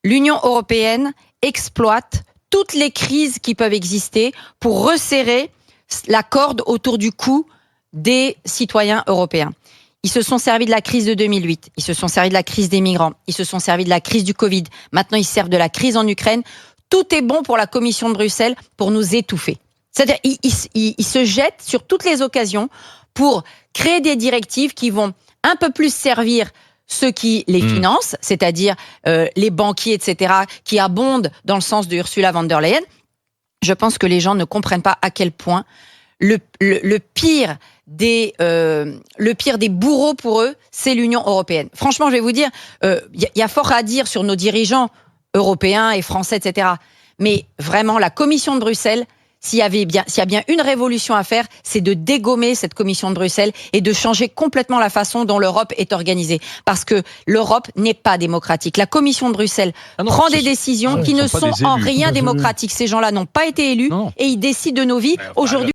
l'Union européenne exploite toutes les crises qui peuvent exister pour resserrer la corde autour du cou des citoyens européens. Ils se sont servis de la crise de 2008, ils se sont servis de la crise des migrants, ils se sont servis de la crise du Covid, maintenant ils se servent de la crise en Ukraine. Tout est bon pour la Commission de Bruxelles pour nous étouffer. C'est-à-dire ils se jettent sur toutes les occasions pour créer des directives qui vont un peu plus servir ceux qui les financent, c'est-à-dire les banquiers, etc., qui abondent dans le sens de Ursula von der Leyen. Je pense que les gens ne comprennent pas à quel point le pire des bourreaux pour eux, c'est l'Union européenne. Franchement, je vais vous dire, y a fort à dire sur nos dirigeants européens et français, etc. Mais vraiment, la Commission de Bruxelles, s'il y a bien une révolution à faire, c'est de dégommer cette Commission de Bruxelles et de changer complètement la façon dont l'Europe est organisée. Parce que l'Europe n'est pas démocratique. La Commission de Bruxelles prend des décisions qui ne sont en rien démocratiques. Ces gens-là n'ont pas été élus et ils décident de nos vies aujourd'hui.